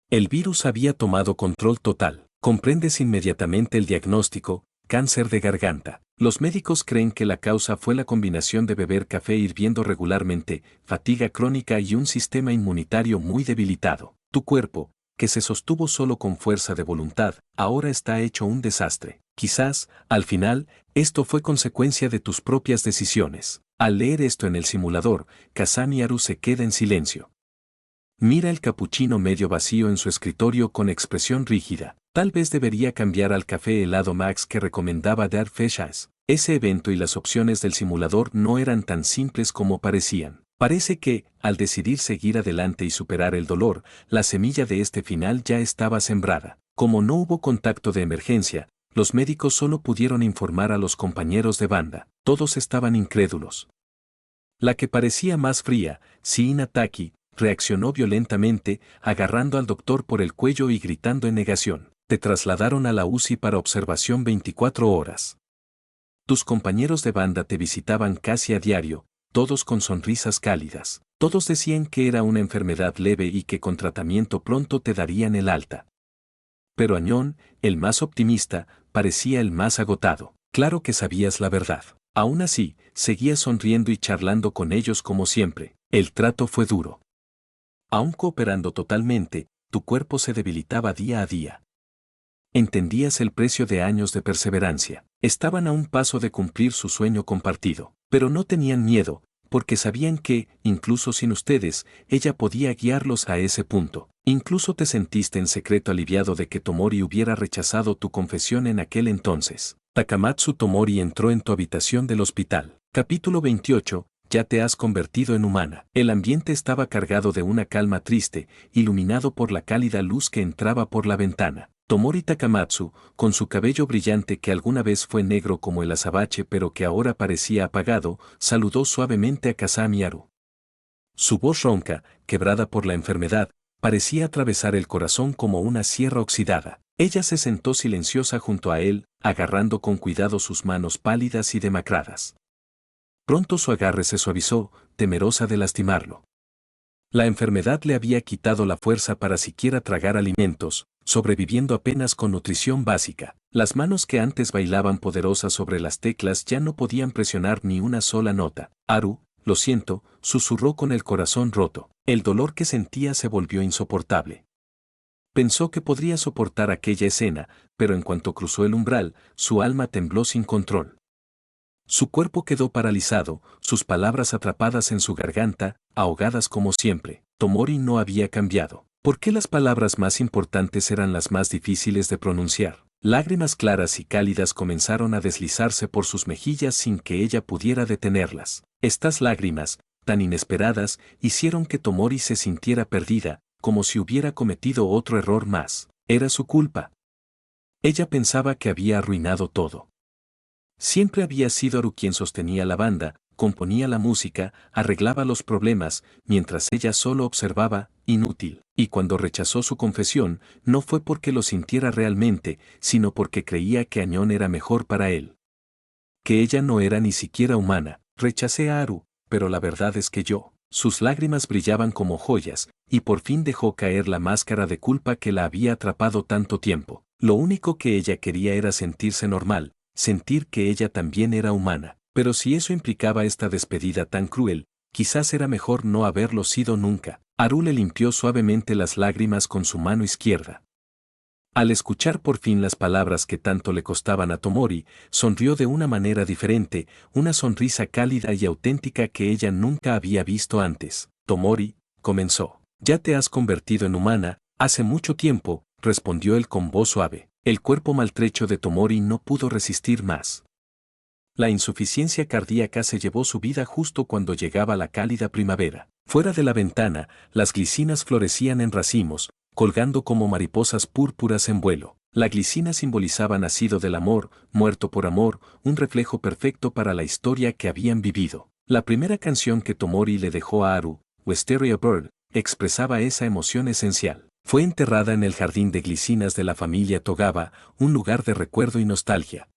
El virus había tomado control total. Comprendes inmediatamente el diagnóstico: cáncer de garganta. Los médicos creen que la causa fue la combinación de beber café hirviendo regularmente, fatiga crónica y un sistema inmunitario muy debilitado. Tu cuerpo, que se sostuvo solo con fuerza de voluntad, ahora está hecho un desastre. Quizás, al final, esto fue consecuencia de tus propias decisiones. Al leer esto en el simulador, Kasami Haru se queda en silencio. Mira el capuchino medio vacío en su escritorio con expresión rígida. Tal vez debería cambiar al café helado Max que recomendaba Dark Feshas. Ese evento y las opciones del simulador no eran tan simples como parecían. Parece que, al decidir seguir adelante y superar el dolor, la semilla de este final ya estaba sembrada. Como no hubo contacto de emergencia, los médicos solo pudieron informar a los compañeros de banda. Todos estaban incrédulos. La que parecía más fría, Sina Taki, reaccionó violentamente, agarrando al doctor por el cuello y gritando en negación. Te trasladaron a la UCI para observación 24 horas. Tus compañeros de banda te visitaban casi a diario, todos con sonrisas cálidas. Todos decían que era una enfermedad leve y que con tratamiento pronto te darían el alta. Pero Añón, el más optimista, parecía el más agotado. Claro que sabías la verdad. Aún así, seguías sonriendo y charlando con ellos como siempre. El trato fue duro. Aún cooperando totalmente, tu cuerpo se debilitaba día a día. Entendías el precio de años de perseverancia. Estaban a un paso de cumplir su sueño compartido, pero no tenían miedo, porque sabían que, incluso sin ustedes, ella podía guiarlos a ese punto. Incluso te sentiste en secreto aliviado de que Tomori hubiera rechazado tu confesión en aquel entonces. Takamatsu Tomori entró en tu habitación del hospital. Capítulo 28. ya te has convertido en humana. El ambiente estaba cargado de una calma triste, iluminado por la cálida luz que entraba por la ventana. Tomori Takamatsu, con su cabello brillante que alguna vez fue negro como el azabache pero que ahora parecía apagado, saludó suavemente a Kasami Haru. Su voz ronca, quebrada por la enfermedad, parecía atravesar el corazón como una sierra oxidada. Ella se sentó silenciosa junto a él, agarrando con cuidado sus manos pálidas y demacradas. Pronto su agarre se suavizó, temerosa de lastimarlo. La enfermedad le había quitado la fuerza para siquiera tragar alimentos, sobreviviendo apenas con nutrición básica. Las manos que antes bailaban poderosas sobre las teclas ya no podían presionar ni una sola nota. Haru, lo siento, susurró con el corazón roto. El dolor que sentía se volvió insoportable. Pensó que podría soportar aquella escena, pero en cuanto cruzó el umbral, su alma tembló sin control. Su cuerpo quedó paralizado, sus palabras atrapadas en su garganta, ahogadas como siempre. Tomori no había cambiado. ¿Por qué las palabras más importantes eran las más difíciles de pronunciar? Lágrimas claras y cálidas comenzaron a deslizarse por sus mejillas sin que ella pudiera detenerlas. Estas lágrimas, tan inesperadas, hicieron que Tomori se sintiera perdida, como si hubiera cometido otro error más. Era su culpa. Ella pensaba que había arruinado todo. Siempre había sido Haru quien sostenía la banda, componía la música, arreglaba los problemas, mientras ella solo observaba, inútil. Y cuando rechazó su confesión, no fue porque lo sintiera realmente, sino porque creía que Añón era mejor para él. Que ella no era ni siquiera humana. Rechacé a Haru, pero la verdad es que yo. Sus lágrimas brillaban como joyas, y por fin dejó caer la máscara de culpa que la había atrapado tanto tiempo. Lo único que ella quería era sentirse normal, sentir que ella también era humana. Pero si eso implicaba esta despedida tan cruel, quizás era mejor no haberlo sido nunca. Haru le limpió suavemente las lágrimas con su mano izquierda. Al escuchar por fin las palabras que tanto le costaban a Tomori, sonrió de una manera diferente, una sonrisa cálida y auténtica que ella nunca había visto antes. Tomori, comenzó. Ya te has convertido en humana, hace mucho tiempo, respondió él con voz suave. El cuerpo maltrecho de Tomori no pudo resistir más. La insuficiencia cardíaca se llevó su vida justo cuando llegaba la cálida primavera. Fuera de la ventana, las glicinas florecían en racimos, colgando como mariposas púrpuras en vuelo. La glicina simbolizaba nacido del amor, muerto por amor, un reflejo perfecto para la historia que habían vivido. La primera canción que Tomori le dejó a Haru, Wisteria Bird, expresaba esa emoción esencial. Fue enterrada en el jardín de glicinas de la familia Togawa, un lugar de recuerdo y nostalgia.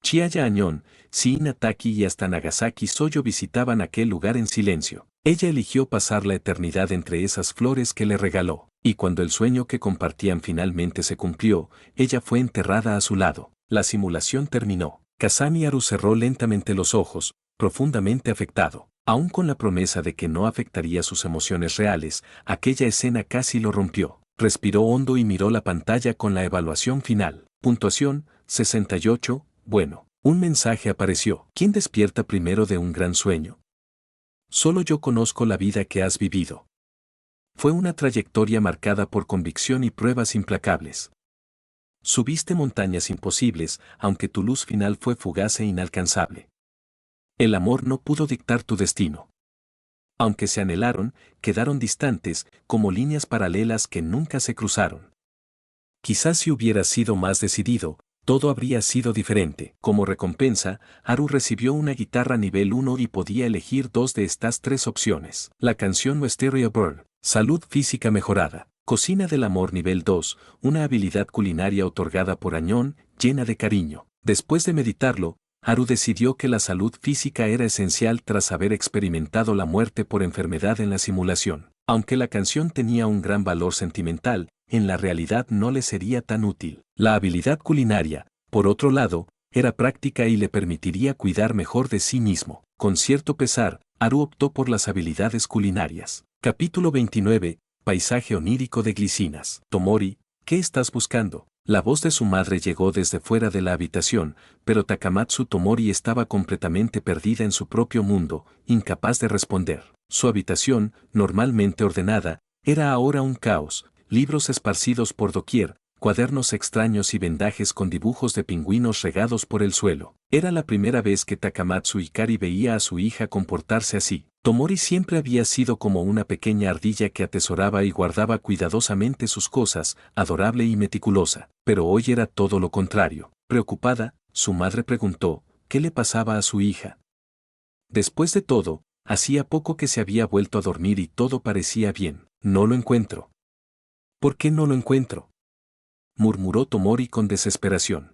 Chiaya Añón, Shin Ataki y hasta Nagasaki Soyo visitaban aquel lugar en silencio. Ella eligió pasar la eternidad entre esas flores que le regaló, y cuando el sueño que compartían finalmente se cumplió, ella fue enterrada a su lado. La simulación terminó. Kasami Haru cerró lentamente los ojos, profundamente afectado. Aún con la promesa de que no afectaría sus emociones reales, aquella escena casi lo rompió. Respiró hondo y miró la pantalla con la evaluación final. Puntuación, 68. Bueno, un mensaje apareció. ¿Quién despierta primero de un gran sueño? Solo yo conozco la vida que has vivido. Fue una trayectoria marcada por convicción y pruebas implacables. Subiste montañas imposibles, aunque tu luz final fue fugaz e inalcanzable. El amor no pudo dictar tu destino. Aunque se anhelaron, quedaron distantes, como líneas paralelas que nunca se cruzaron. Quizás si hubieras sido más decidido, todo habría sido diferente. Como recompensa, Haru recibió una guitarra nivel 1 y podía elegir dos de estas tres opciones. La canción Wisteria Bird, salud física mejorada. Cocina del amor nivel 2, una habilidad culinaria otorgada por Añón, llena de cariño. Después de meditarlo, Haru decidió que la salud física era esencial tras haber experimentado la muerte por enfermedad en la simulación. Aunque la canción tenía un gran valor sentimental, en la realidad no le sería tan útil. La habilidad culinaria, por otro lado, era práctica y le permitiría cuidar mejor de sí mismo. Con cierto pesar, Haru optó por las habilidades culinarias. Capítulo 29. Paisaje onírico de glicinas. Tomori, ¿qué estás buscando? La voz de su madre llegó desde fuera de la habitación, pero Takamatsu Tomori estaba completamente perdida en su propio mundo, incapaz de responder. Su habitación, normalmente ordenada, era ahora un caos, libros esparcidos por doquier, cuadernos extraños y vendajes con dibujos de pingüinos regados por el suelo. Era la primera vez que Takamatsu Hikari veía a su hija comportarse así. Tomori siempre había sido como una pequeña ardilla que atesoraba y guardaba cuidadosamente sus cosas, adorable y meticulosa, pero hoy era todo lo contrario. Preocupada, su madre preguntó, ¿qué le pasaba a su hija? Después de todo, hacía poco que se había vuelto a dormir y todo parecía bien. No lo encuentro. ¿Por qué no lo encuentro?, murmuró Tomori con desesperación.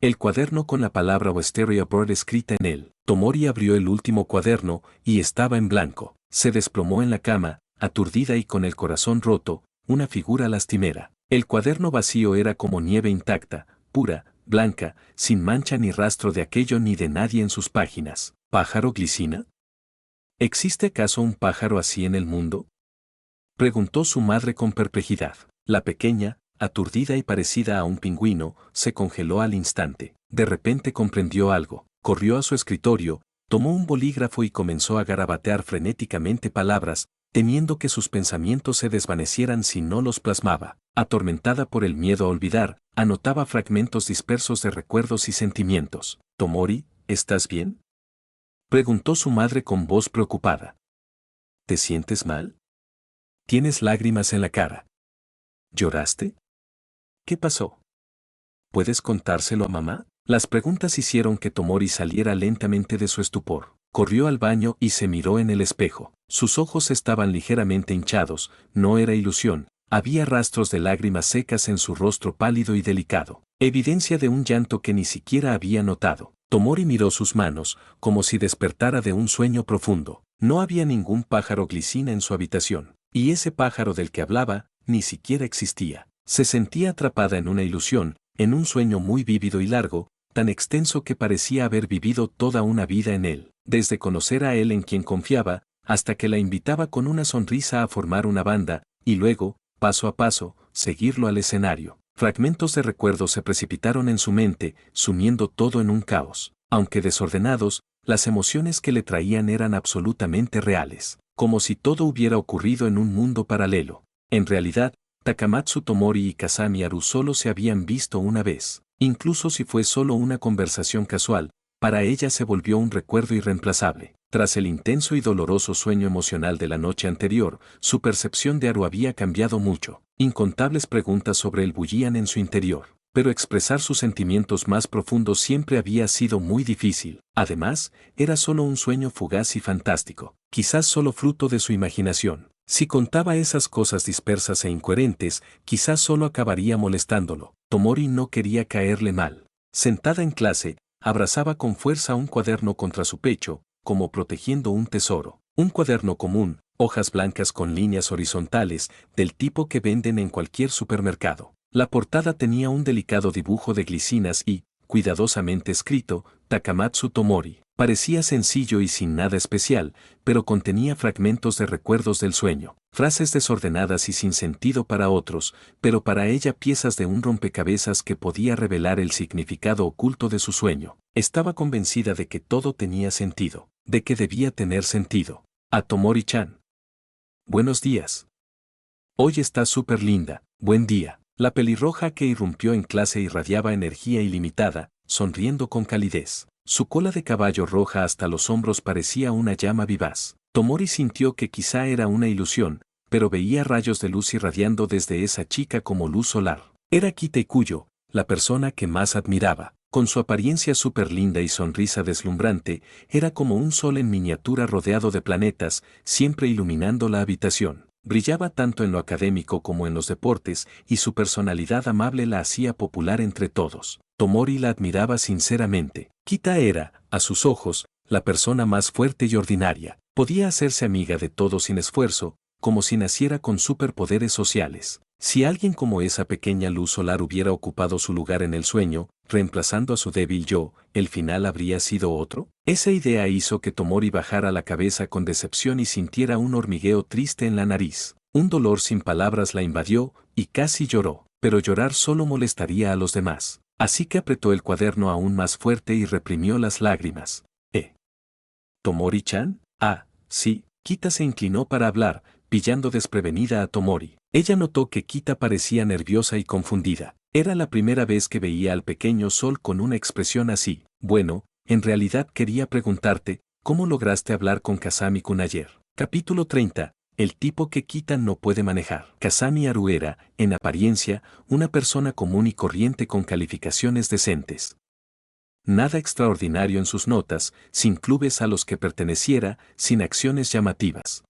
El cuaderno con la palabra Westeria Abroad escrita en él. Tomori abrió el último cuaderno y estaba en blanco. Se desplomó en la cama, aturdida y con el corazón roto, una figura lastimera. El cuaderno vacío era como nieve intacta, pura, blanca, sin mancha ni rastro de aquello ni de nadie en sus páginas. ¿Pájaro glicina? ¿Existe acaso un pájaro así en el mundo?, preguntó su madre con perplejidad. La pequeña, aturdida y parecida a un pingüino, se congeló al instante. De repente comprendió algo. Corrió a su escritorio, tomó un bolígrafo y comenzó a garabatear frenéticamente palabras, temiendo que sus pensamientos se desvanecieran si no los plasmaba. Atormentada por el miedo a olvidar, anotaba fragmentos dispersos de recuerdos y sentimientos. «Tomori, ¿estás bien?», preguntó su madre con voz preocupada. «¿Te sientes mal? Tienes lágrimas en la cara. ¿Lloraste? ¿Qué pasó? ¿Puedes contárselo a mamá?». Las preguntas hicieron que Tomori saliera lentamente de su estupor. Corrió al baño y se miró en el espejo. Sus ojos estaban ligeramente hinchados, no era ilusión, había rastros de lágrimas secas en su rostro pálido y delicado, evidencia de un llanto que ni siquiera había notado. Tomori miró sus manos, como si despertara de un sueño profundo. No había ningún pájaro glicina en su habitación, y ese pájaro del que hablaba, ni siquiera existía. Se sentía atrapada en una ilusión, en un sueño muy vívido y largo, tan extenso que parecía haber vivido toda una vida en él, desde conocer a él en quien confiaba, hasta que la invitaba con una sonrisa a formar una banda, y luego, paso a paso, seguirlo al escenario. Fragmentos de recuerdos se precipitaron en su mente, sumiendo todo en un caos. Aunque desordenados, las emociones que le traían eran absolutamente reales, como si todo hubiera ocurrido en un mundo paralelo. En realidad, Takamatsu Tomori y Kazami Haru solo se habían visto una vez. Incluso si fue solo una conversación casual, para ella se volvió un recuerdo irreemplazable. Tras el intenso y doloroso sueño emocional de la noche anterior, su percepción de Haru había cambiado mucho. Incontables preguntas sobre él bullían en su interior, pero expresar sus sentimientos más profundos siempre había sido muy difícil. Además, era solo un sueño fugaz y fantástico, quizás solo fruto de su imaginación. Si contaba esas cosas dispersas e incoherentes, quizás solo acabaría molestándolo. Tomori no quería caerle mal. Sentada en clase, abrazaba con fuerza un cuaderno contra su pecho, como protegiendo un tesoro. Un cuaderno común, hojas blancas con líneas horizontales, del tipo que venden en cualquier supermercado. La portada tenía un delicado dibujo de glicinas y, cuidadosamente escrito, Takamatsu Tomori. Parecía sencillo y sin nada especial, pero contenía fragmentos de recuerdos del sueño, frases desordenadas y sin sentido para otros, pero para ella piezas de un rompecabezas que podía revelar el significado oculto de su sueño. Estaba convencida de que todo tenía sentido, de que debía tener sentido. A Tomori-chan. Buenos días. Hoy está súper linda, buen día. La pelirroja que irrumpió en clase irradiaba energía ilimitada, sonriendo con calidez. Su cola de caballo roja hasta los hombros parecía una llama vivaz. Tomori sintió que quizá era una ilusión, pero veía rayos de luz irradiando desde esa chica como luz solar. Era Kitaikuyo, la persona que más admiraba. Con su apariencia súper linda y sonrisa deslumbrante, era como un sol en miniatura rodeado de planetas, siempre iluminando la habitación. Brillaba tanto en lo académico como en los deportes, y su personalidad amable la hacía popular entre todos. Tomori la admiraba sinceramente. Kita era, a sus ojos, la persona más fuerte y ordinaria. Podía hacerse amiga de todos sin esfuerzo, como si naciera con superpoderes sociales. Si alguien como esa pequeña luz solar hubiera ocupado su lugar en el sueño, reemplazando a su débil yo, ¿el final habría sido otro? Esa idea hizo que Tomori bajara la cabeza con decepción y sintiera un hormigueo triste en la nariz. Un dolor sin palabras la invadió, y casi lloró, pero llorar solo molestaría a los demás. Así que apretó el cuaderno aún más fuerte y reprimió las lágrimas. ¿Tomori-chan? Ah, sí. Kita se inclinó para hablar, pillando desprevenida a Tomori. Ella notó que Kita parecía nerviosa y confundida. Era la primera vez que veía al pequeño sol con una expresión así. Bueno, en realidad quería preguntarte, ¿cómo lograste hablar con Kasami-kun ayer? Capítulo 30. El tipo que Kita no puede manejar. Kasami Haru era, en apariencia, una persona común y corriente con calificaciones decentes. Nada extraordinario en sus notas, sin clubes a los que perteneciera, sin acciones llamativas.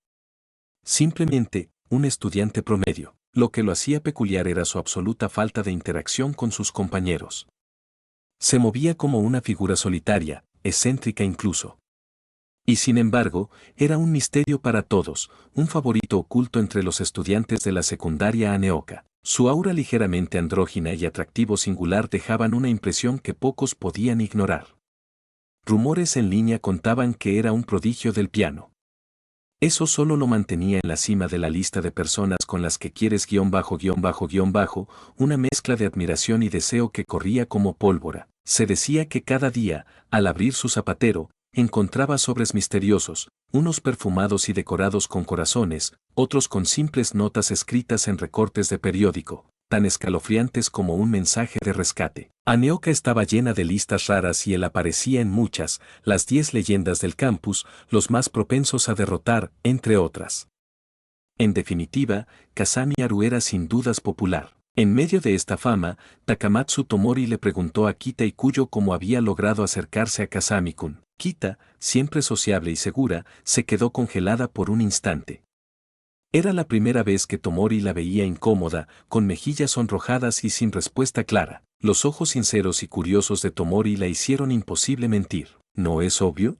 Simplemente, un estudiante promedio. Lo que lo hacía peculiar era su absoluta falta de interacción con sus compañeros. Se movía como una figura solitaria, excéntrica incluso. Y sin embargo, era un misterio para todos, un favorito oculto entre los estudiantes de la secundaria Aneoka. Su aura ligeramente andrógina y atractivo singular dejaban una impresión que pocos podían ignorar. Rumores en línea contaban que era un prodigio del piano. Eso solo lo mantenía en la cima de la lista de personas con las que quieres una mezcla de admiración y deseo que corría como pólvora. Se decía que cada día, al abrir su zapatero, encontraba sobres misteriosos, unos perfumados y decorados con corazones, otros con simples notas escritas en recortes de periódico, tan escalofriantes como un mensaje de rescate. Aneoka estaba llena de listas raras y él aparecía en muchas, las 10 leyendas del campus, los más propensos a derrotar, entre otras. En definitiva, Kasami Haru era sin dudas popular. En medio de esta fama, Takamatsu Tomori le preguntó a Kita Ikuyo cómo había logrado acercarse a Kasami-kun. Kita, siempre sociable y segura, se quedó congelada por un instante. Era la primera vez que Tomori la veía incómoda, con mejillas sonrojadas y sin respuesta clara. Los ojos sinceros y curiosos de Tomori la hicieron imposible mentir. ¿No es obvio?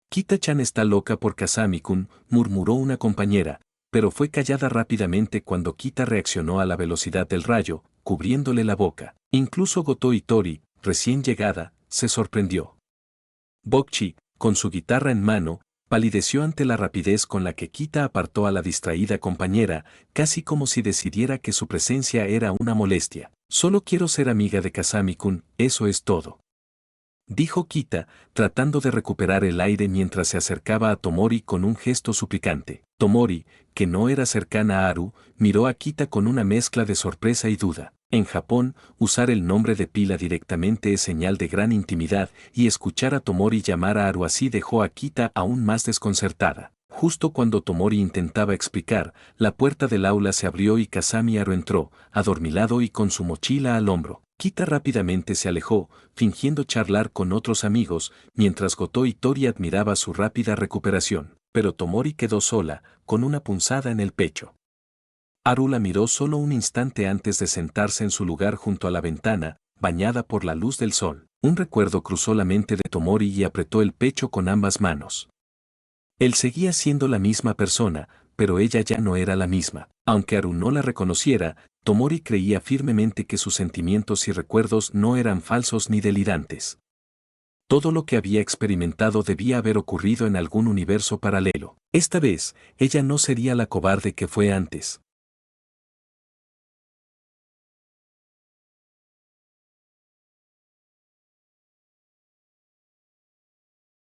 Kita-chan está loca por Kasami-kun, murmuró una compañera, pero fue callada rápidamente cuando Kita reaccionó a la velocidad del rayo, cubriéndole la boca. Incluso Goto Itori, recién llegada, se sorprendió. Bokchi, con su guitarra en mano, palideció ante la rapidez con la que Kita apartó a la distraída compañera, casi como si decidiera que su presencia era una molestia. Solo quiero ser amiga de Kasami-kun, eso es todo. Dijo Kita, tratando de recuperar el aire mientras se acercaba a Tomori con un gesto suplicante. Tomori, que no era cercana a Haru, miró a Kita con una mezcla de sorpresa y duda. En Japón, usar el nombre de pila directamente es señal de gran intimidad, y escuchar a Tomori llamar a Haru así dejó a Kita aún más desconcertada. Justo cuando Tomori intentaba explicar, la puerta del aula se abrió y Kasami Haru entró, adormilado y con su mochila al hombro. Kita rápidamente se alejó, fingiendo charlar con otros amigos, mientras Goto Itori admiraba su rápida recuperación. Pero Tomori quedó sola, con una punzada en el pecho. Haru la miró solo un instante antes de sentarse en su lugar junto a la ventana, bañada por la luz del sol. Un recuerdo cruzó la mente de Tomori y apretó el pecho con ambas manos. Él seguía siendo la misma persona, pero ella ya no era la misma. Aunque Haru no la reconociera, Tomori creía firmemente que sus sentimientos y recuerdos no eran falsos ni delirantes. Todo lo que había experimentado debía haber ocurrido en algún universo paralelo. Esta vez, ella no sería la cobarde que fue antes.